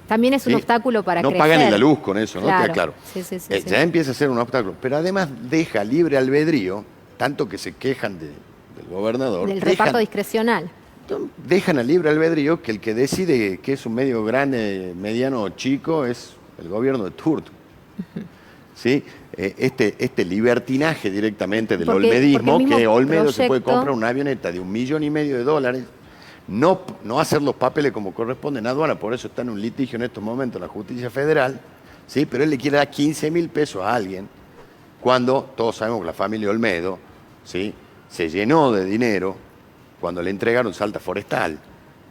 También es un ¿Sí? obstáculo para no crecer. No pagan ni la luz con eso, ¿no? Claro. Queda claro. Sí, Ya empieza a ser un obstáculo. Pero además deja libre albedrío, tanto que se quejan del gobernador. Del reparto discrecional. Dejan a libre albedrío que el que decide que es un medio grande, mediano o chico es el gobierno de turno. ¿Sí? Este libertinaje directamente del olmedismo, que Olmedo se puede comprar una avioneta de $1,5 millones, no hacer los papeles como corresponden a aduana, por eso está en un litigio en estos momentos en la justicia federal, ¿sí? Pero él le quiere dar 15.000 pesos a alguien, cuando todos sabemos que la familia Olmedo, ¿sí?, se llenó de dinero cuando le entregaron Salta Forestal,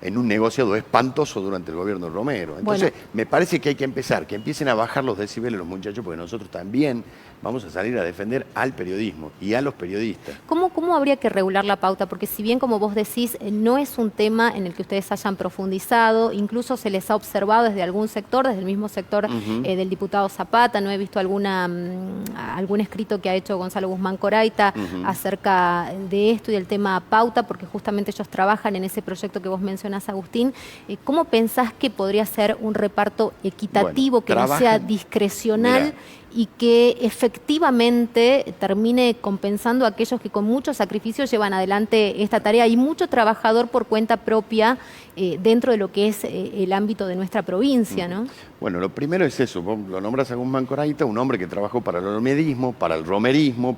en un negociado espantoso durante el gobierno de Romero. Entonces, me parece que hay que empezar, que empiecen a bajar los decibeles los muchachos, porque nosotros también vamos a salir a defender al periodismo y a los periodistas. ¿Cómo habría que regular la pauta? Porque si bien, como vos decís, no es un tema en el que ustedes hayan profundizado, incluso se les ha observado desde algún sector, desde el mismo sector del diputado Zapata, no he visto algún escrito que ha hecho Gonzalo Guzmán Coraita acerca de esto y del tema pauta, porque justamente ellos trabajan en ese proyecto que vos mencionás, Agustín. ¿Cómo pensás que podría ser un reparto equitativo, que no sea discrecional? Mirá. Y que efectivamente termine compensando a aquellos que con mucho sacrificio llevan adelante esta tarea. Hay mucho trabajador por cuenta propia dentro de lo que es el ámbito de nuestra provincia, ¿no? Bueno, lo primero es eso. Vos lo nombras a Guzmán Coraita, un hombre que trabajó para el olmedismo, para el romerismo,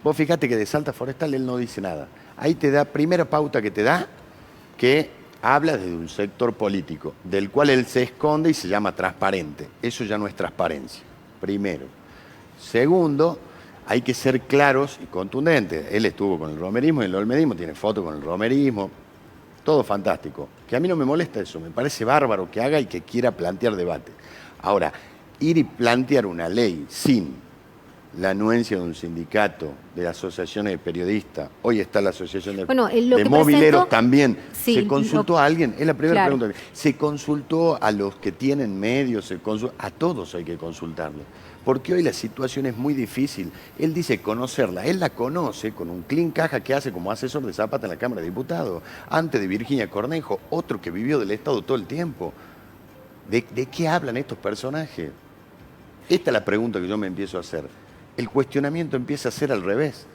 Vos fíjate que de Salta Forestal él no dice nada. Ahí te da, primera pauta que te da, que habla desde un sector político, del cual él se esconde y se llama transparente. Eso ya no es transparencia, primero. Segundo, hay que ser claros y contundentes. Él estuvo con el romerismo y el olmedismo, tiene fotos con el romerismo, todo fantástico. Que a mí no me molesta eso, me parece bárbaro que haga y que quiera plantear debate. Ahora, ir y plantear una ley sin la anuencia de un sindicato, de asociaciones de periodistas, hoy está la asociación de mobileros también, sí, ¿se consultó a alguien? Es la primera pregunta. ¿Se consultó a los que tienen medios? A todos hay que consultarlo. Porque hoy la situación es muy difícil. Él dice conocerla. Él la conoce con un clean caja que hace como asesor de Zapata en la Cámara de Diputados. Antes de Virginia Cornejo, otro que vivió del Estado todo el tiempo. ¿De qué hablan estos personajes? Esta es la pregunta que yo me empiezo a hacer. El cuestionamiento empieza a ser al revés.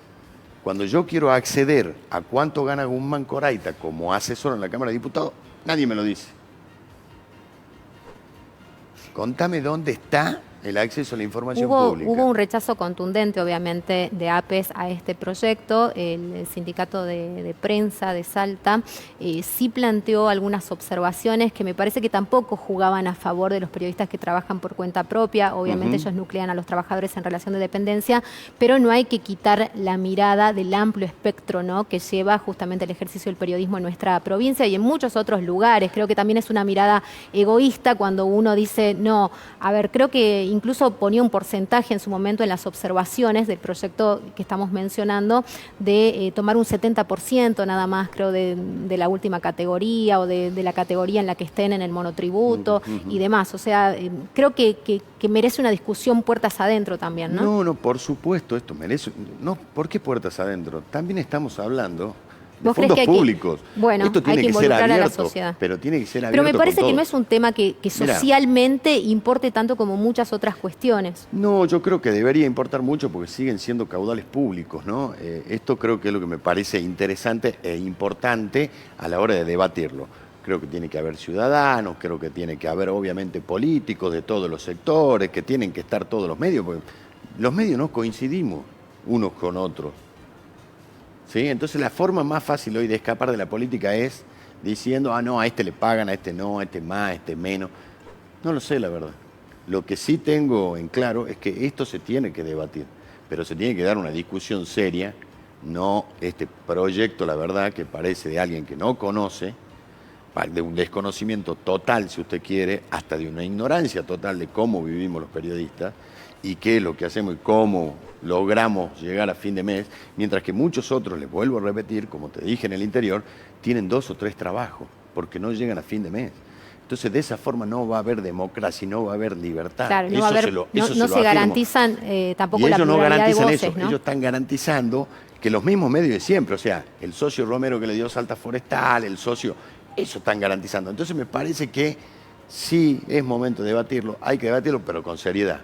Cuando yo quiero acceder a cuánto gana Guzmán Coraita como asesor en la Cámara de Diputados, nadie me lo dice. Contame dónde está El acceso a la información pública. Hubo un rechazo contundente, obviamente, de APES a este proyecto. El sindicato de prensa de Salta sí planteó algunas observaciones que me parece que tampoco jugaban a favor de los periodistas que trabajan por cuenta propia. Obviamente ellos nuclean a los trabajadores en relación de dependencia, pero no hay que quitar la mirada del amplio espectro, ¿no?, que lleva justamente el ejercicio del periodismo en nuestra provincia y en muchos otros lugares. Creo que también es una mirada egoísta cuando uno dice, no, a ver, creo que incluso ponía un porcentaje en su momento en las observaciones del proyecto que estamos mencionando de tomar un 70% nada más, creo, de la última categoría o de la categoría en la que estén en el monotributo y demás. O sea, creo que merece una discusión puertas adentro también, ¿no? No, por supuesto, esto merece... No, ¿por qué puertas adentro? También estamos hablando de ¿Vos crees fondos que hay públicos. Bueno, esto tiene hay que que ser involucrar a la abierto, sociedad. pero tiene que ser abierto. Pero me parece con que todo. no es un tema que socialmente importe tanto como muchas otras cuestiones. No, yo creo que debería importar mucho porque siguen siendo caudales públicos, ¿no? Esto creo que es lo que me parece interesante e importante a la hora de debatirlo. Creo que tiene que haber ciudadanos, creo que tiene que haber obviamente políticos de todos los sectores, que tienen que estar todos los medios, porque los medios no coincidimos unos con otros. ¿Sí? Entonces la forma más fácil hoy de escapar de la política es diciendo, no, a este le pagan, a este no, a este más, a este menos. No lo sé, la verdad. Lo que sí tengo en claro es que esto se tiene que debatir, pero se tiene que dar una discusión seria, no este proyecto, la verdad, que parece de alguien que no conoce, de un desconocimiento total, si usted quiere, hasta de una ignorancia total de cómo vivimos los periodistas y qué es lo que hacemos y cómo logramos llegar a fin de mes, mientras que muchos otros, les vuelvo a repetir, como te dije en el interior, tienen 2 o 3 trabajos porque no llegan a fin de mes. Entonces, de esa forma no va a haber democracia y no va a haber libertad. Claro, no se garantizan tampoco la pluralidad de voces, ¿no? Ellos están garantizando que los mismos medios de siempre, o sea, el socio Romero que le dio Salta Forestal, el socio, eso están garantizando. Entonces me parece que sí es momento de debatirlo, hay que debatirlo, pero con seriedad.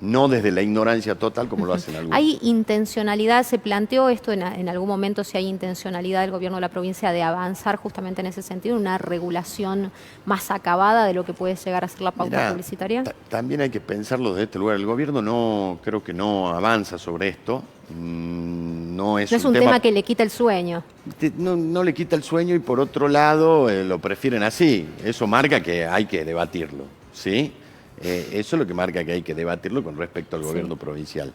No desde la ignorancia total como lo hacen algunos. ¿Hay intencionalidad, se planteó esto en algún momento, si hay intencionalidad del gobierno de la provincia de avanzar justamente en ese sentido, una regulación más acabada de lo que puede llegar a ser la pauta publicitaria? También hay que pensarlo desde este lugar. El gobierno creo que no avanza sobre esto. No es un tema que le quita el sueño. No le quita el sueño y por otro lado lo prefieren así. Eso marca que hay que debatirlo, ¿sí? Eso es lo que marca que hay que debatirlo con respecto al gobierno provincial.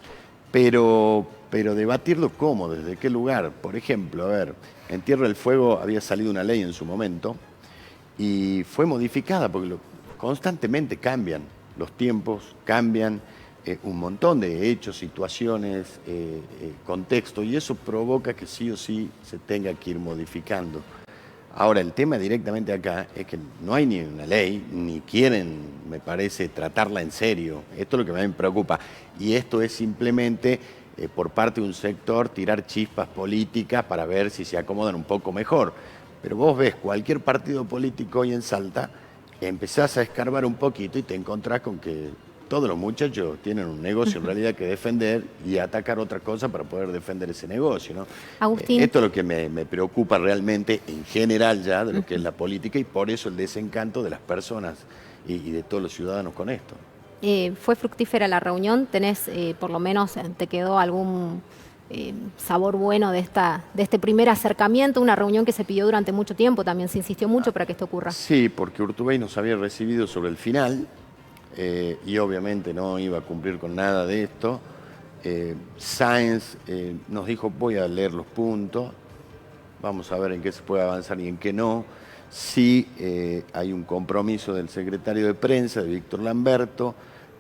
Pero debatirlo ¿cómo? ¿Desde qué lugar? Por ejemplo, a ver, en Tierra del Fuego había salido una ley en su momento y fue modificada porque constantemente cambian los tiempos, cambian un montón de hechos, situaciones, contextos, y eso provoca que sí o sí se tenga que ir modificando. Ahora, el tema directamente acá es que no hay ni una ley, ni quieren, me parece, tratarla en serio. Esto es lo que me preocupa. Y esto es simplemente, por parte de un sector, tirar chispas políticas para ver si se acomodan un poco mejor. Pero vos ves cualquier partido político hoy en Salta, empezás a escarbar un poquito y te encontrás con que todos los muchachos tienen un negocio en realidad que defender y atacar otra cosa para poder defender ese negocio, ¿no? Agustín. Esto es lo que me preocupa realmente en general ya de lo que es la política y por eso el desencanto de las personas y de todos los ciudadanos con esto. ¿Fue fructífera la reunión? ¿Tenés, por lo menos, te quedó algún sabor bueno de este primer acercamiento? Una reunión que se pidió durante mucho tiempo, también se insistió mucho para que esto ocurra. Sí, porque Urtubey nos había recibido sobre el final. Y obviamente no iba a cumplir con nada de esto. Sáenz nos dijo, voy a leer los puntos, vamos a ver en qué se puede avanzar y en qué no. Sí hay un compromiso del secretario de prensa, de Víctor Lamberto,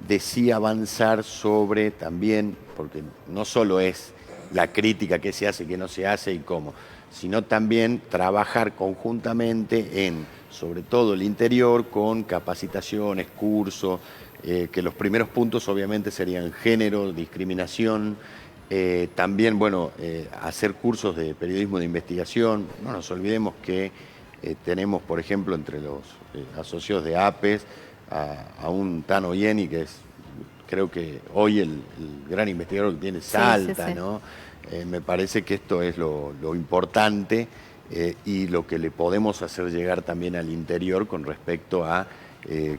de sí avanzar sobre también, porque no solo es la crítica que se hace, que no se hace y cómo, sino también trabajar conjuntamente en, sobre todo el interior, con capacitaciones, cursos, que los primeros puntos obviamente serían género, discriminación, también, bueno, hacer cursos de periodismo de investigación. No nos olvidemos que tenemos, por ejemplo, entre los asociados de APES, a un Tano Ieni, que es, creo que hoy el gran investigador que tiene Salta, sí. ¿No? Me parece que esto es lo importante y lo que le podemos hacer llegar también al interior con respecto a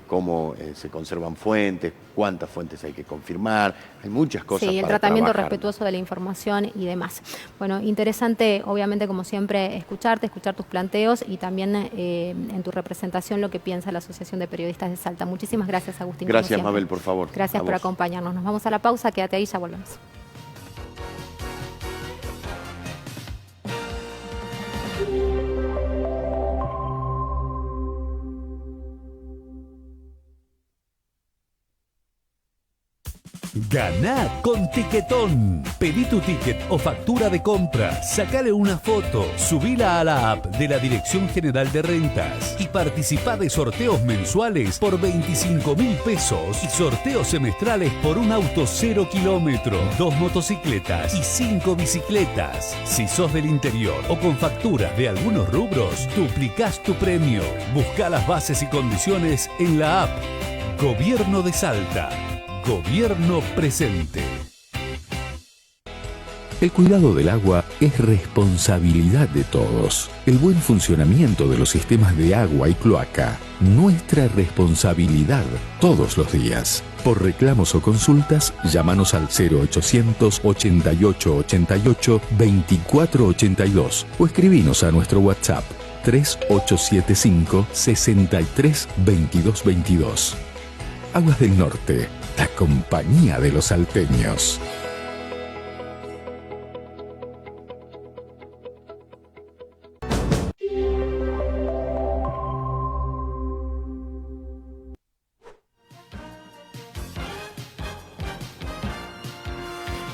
cómo se conservan fuentes, cuántas fuentes hay que confirmar. Hay muchas cosas sí, el para tratamiento trabajar. respetuoso de la información y demás. Bueno, interesante, obviamente, como siempre, escuchar tus planteos y también en tu representación lo que piensa la Asociación de Periodistas de Salta. Muchísimas gracias, Agustín. Gracias, Mabel, por favor. Gracias por acompañarnos. Nos vamos a la pausa, quédate ahí, ya volvemos. Ganá con Tiquetón. Pedí tu ticket o factura de compra, sacale una foto, subila a la app de la Dirección General de Rentas y participá de sorteos mensuales por 25.000 pesos y sorteos semestrales por un auto 0 kilómetro, 2 motocicletas y 5 bicicletas. Si sos del interior o con facturas de algunos rubros, duplicás tu premio. Busca las bases y condiciones en la app. Gobierno de Salta. Gobierno presente. El cuidado del agua es responsabilidad de todos. El buen funcionamiento de los sistemas de agua y cloaca, nuestra responsabilidad todos los días. Por reclamos o consultas, llámanos al 0800 88 88 24 82 o escribinos a nuestro WhatsApp 3875 63 22 22. Aguas del Norte, la compañía de los salteños.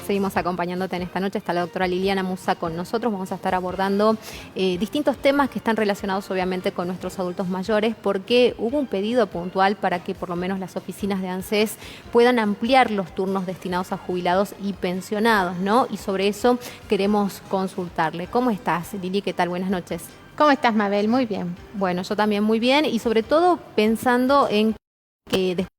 Seguimos acompañándote en esta noche. Está la doctora Liliana Musa con nosotros. Vamos a estar abordando distintos temas que están relacionados obviamente con nuestros adultos mayores, porque hubo un pedido puntual para que por lo menos las oficinas de ANSES puedan ampliar los turnos destinados a jubilados y pensionados, ¿no? Y sobre eso queremos consultarle. ¿Cómo estás, Lili? ¿Qué tal? Buenas noches. ¿Cómo estás, Mabel? Muy bien. Bueno, yo también muy bien, y sobre todo pensando en que después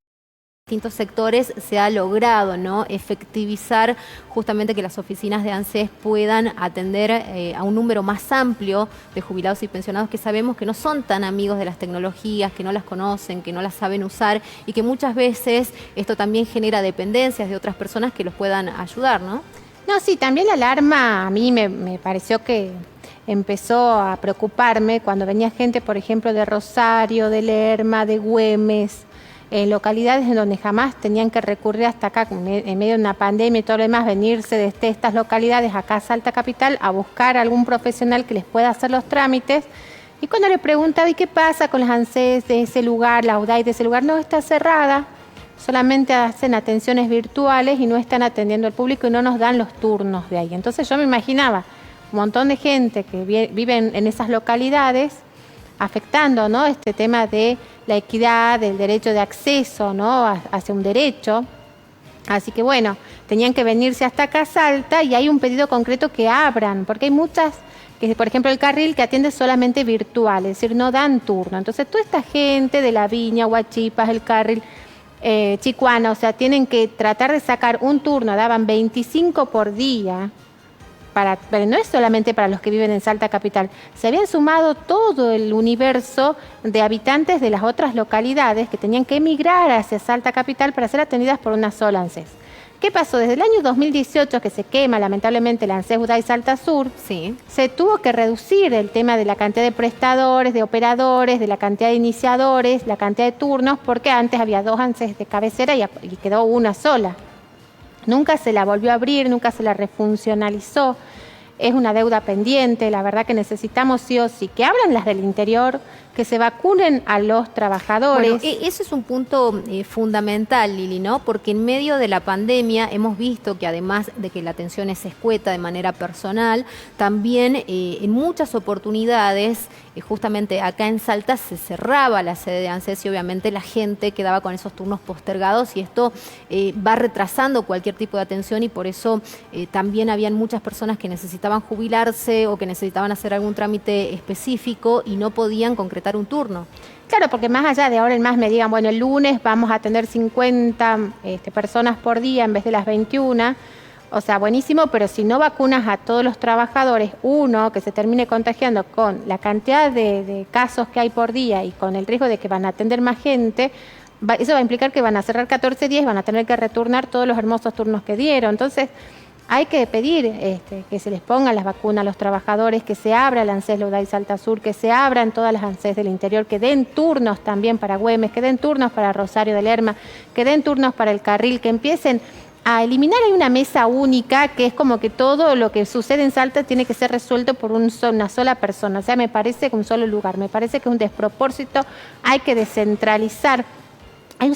distintos sectores se ha logrado, ¿no?, efectivizar justamente que las oficinas de ANSES puedan atender a un número más amplio de jubilados y pensionados que sabemos que no son tan amigos de las tecnologías, que no las conocen, que no las saben usar, y que muchas veces esto también genera dependencias de otras personas que los puedan ayudar, ¿no? No, sí, también la alarma a mí me pareció que empezó a preocuparme cuando venía gente, por ejemplo, de Rosario, de Lerma, de Güemes, localidades en donde jamás tenían que recurrir hasta acá, en medio de una pandemia y todo lo demás, venirse desde estas localidades acá a Salta Capital a buscar a algún profesional que les pueda hacer los trámites. Y cuando le preguntaba, ¿y qué pasa con las ANSES de ese lugar, la UDAI de ese lugar? No, está cerrada, solamente hacen atenciones virtuales y no están atendiendo al público y no nos dan los turnos de ahí. Entonces yo me imaginaba un montón de gente que vive en esas localidades afectando, ¿no?, este tema de la equidad, del derecho de acceso, ¿no?, hacia un derecho. Así que bueno, tenían que venirse hasta acá a Salta, y hay un pedido concreto que abran, porque hay muchas, que por ejemplo el carril que atiende solamente virtual, es decir, no dan turno. Entonces toda esta gente de La Viña, Huachipas, el carril Chicuana, o sea, tienen que tratar de sacar un turno, daban 25 por día, pero no es solamente para los que viven en Salta Capital. Se habían sumado todo el universo de habitantes de las otras localidades que tenían que emigrar hacia Salta Capital para ser atendidas por una sola ANSES. ¿Qué pasó? Desde el año 2018, que se quema lamentablemente la ANSES UDAI Salta Sur, sí, se tuvo que reducir el tema de la cantidad de prestadores, de operadores, de la cantidad de iniciadores, la cantidad de turnos, porque antes había 2 ANSES de cabecera y quedó una sola. Nunca se la volvió a abrir, nunca se la refuncionalizó. Es una deuda pendiente, la verdad que necesitamos sí o sí que abran las del interior, que se vacunen a los trabajadores. Bueno, eso es un punto fundamental, Lili, ¿no? Porque en medio de la pandemia hemos visto que además de que la atención es escueta de manera personal, también en muchas oportunidades, justamente acá en Salta se cerraba la sede de ANSES y obviamente la gente quedaba con esos turnos postergados, y esto va retrasando cualquier tipo de atención, y por eso también habían muchas personas que necesitaban jubilarse o que necesitaban hacer algún trámite específico y no podían concretar un turno. Claro, porque más allá de ahora en más me digan, bueno, el lunes vamos a atender 50 personas por día en vez de las 21, O sea, buenísimo, pero si no vacunas a todos los trabajadores, uno que se termine contagiando con la cantidad de casos que hay por día y con el riesgo de que van a atender más gente, eso va a implicar que van a cerrar 14 días y van a tener que retornar todos los hermosos turnos que dieron. Entonces, hay que pedir que se les pongan las vacunas a los trabajadores, que se abra el ANSES Loudá y Salta Sur, que se abran todas las ANSES del interior, que den turnos también para Güemes, que den turnos para Rosario de Lerma, que den turnos para el Carril, que empiecen a eliminar. Hay una mesa única que es como que todo lo que sucede en Salta tiene que ser resuelto por una sola persona. O sea, me parece que un solo lugar, me parece que es un despropósito, hay que descentralizar.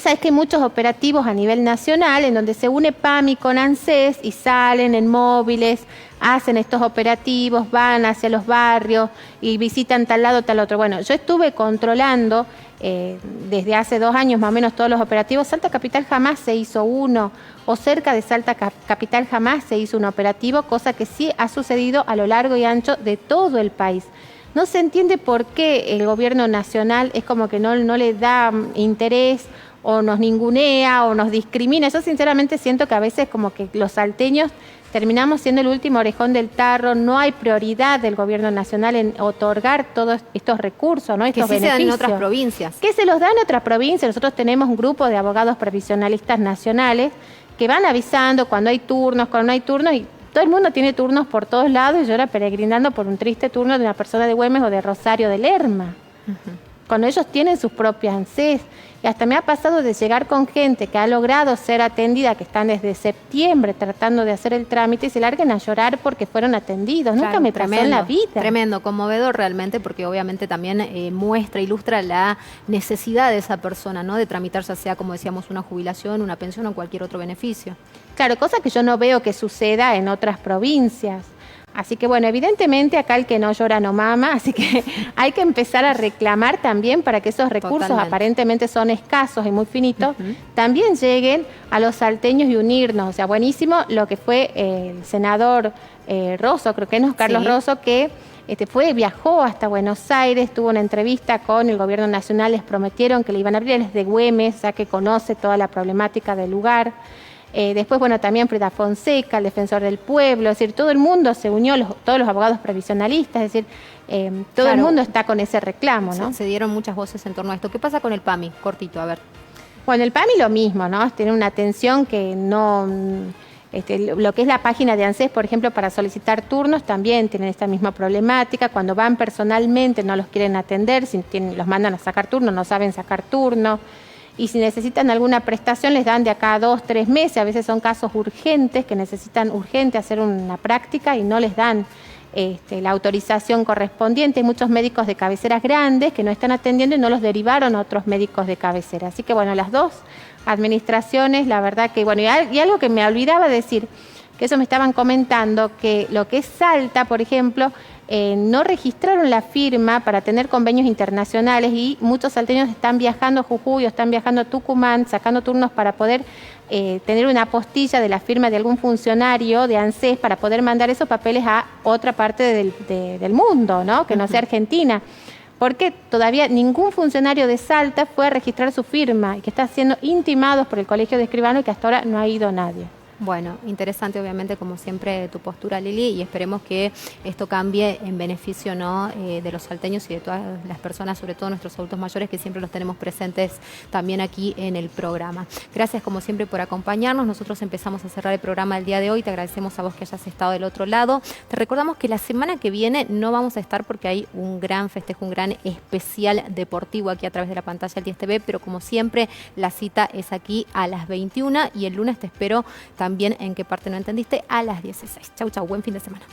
Sabes que hay muchos operativos a nivel nacional en donde se une PAMI con ANSES y salen en móviles, hacen estos operativos, van hacia los barrios y visitan tal lado, tal otro. Bueno, yo estuve controlando desde hace 2 años más o menos todos los operativos. Salta Capital jamás se hizo uno, o cerca de Salta Capital jamás se hizo un operativo, cosa que sí ha sucedido a lo largo y ancho de todo el país. No se entiende por qué el gobierno nacional es como que no le da interés, o nos ningunea o nos discrimina. Yo sinceramente siento que a veces como que los salteños terminamos siendo el último orejón del tarro, no hay prioridad del gobierno nacional en otorgar todos estos recursos, ¿no? Estos beneficios. Que se dan en otras provincias. Que se los dan en otras provincias. Nosotros tenemos un grupo de abogados previsionalistas nacionales que van avisando cuando hay turnos, cuando no hay turnos, y todo el mundo tiene turnos por todos lados, y yo era peregrinando por un triste turno de una persona de Güemes o de Rosario de Lerma. Cuando ellos tienen sus propias ANSES. Y hasta me ha pasado de llegar con gente que ha logrado ser atendida, que están desde septiembre tratando de hacer el trámite y se larguen a llorar porque fueron atendidos. Claro, nunca me pasó en la vida. Tremendo, conmovedor realmente, porque obviamente también ilustra la necesidad de esa persona, ¿no? De tramitar, ya sea, como decíamos, una jubilación, una pensión o cualquier otro beneficio. Claro, cosa que yo no veo que suceda en otras provincias. Así que bueno, evidentemente acá el que no llora no mama, así que hay que empezar a reclamar también para que esos recursos aparentemente son escasos y muy finitos, también lleguen a los salteños y unirnos. O sea, buenísimo lo que fue el senador Rosso, creo que no, Carlos Rosso, que viajó hasta Buenos Aires, tuvo una entrevista con el gobierno nacional, les prometieron que le iban a abrir, él es de Güemes, o sea que conoce toda la problemática del lugar. Después, bueno, también Frida Fonseca, el defensor del pueblo, es decir, todo el mundo se unió, todos los abogados previsionalistas, es decir, todo el mundo está con ese reclamo, ¿no? Se dieron muchas voces en torno a esto. ¿Qué pasa con el PAMI? Cortito, a ver. Bueno, el PAMI lo mismo, ¿no? Tiene una atención que no... lo que es la página de ANSES, por ejemplo, para solicitar turnos, también tienen esta misma problemática. Cuando van personalmente no los quieren atender, los mandan a sacar turno, no saben sacar turno. Y si necesitan alguna prestación les dan de acá a 2, 3 meses, a veces son casos urgentes que necesitan urgente hacer una práctica y no les dan la autorización correspondiente. Hay muchos médicos de cabeceras grandes que no están atendiendo y no los derivaron a otros médicos de cabecera. Así que bueno, las dos administraciones, la verdad que bueno, y algo que me olvidaba decir, que eso me estaban comentando, que lo que es Salta, por ejemplo, no registraron la firma para tener convenios internacionales y muchos salteños están viajando a Jujuy o están viajando a Tucumán, sacando turnos para poder tener una apostilla de la firma de algún funcionario de ANSES para poder mandar esos papeles a otra parte del mundo, ¿no? Que no sea Argentina. Porque todavía ningún funcionario de Salta fue a registrar su firma y que está siendo intimados por el Colegio de Escribanos y que hasta ahora no ha ido nadie. Bueno, interesante obviamente como siempre tu postura, Lili, y esperemos que esto cambie en beneficio, ¿no? De los salteños y de todas las personas, sobre todo nuestros adultos mayores, que siempre los tenemos presentes también aquí en el programa. Gracias como siempre por acompañarnos. Nosotros empezamos a cerrar el programa el día de hoy. Te agradecemos a vos que hayas estado del otro lado. Te recordamos que la semana que viene no vamos a estar porque hay un gran festejo, un gran especial deportivo aquí a través de la pantalla del 10 TV, pero como siempre la cita es aquí a las 21 y el lunes te espero también en qué parte no entendiste a las 16. Chau, chau, buen fin de semana.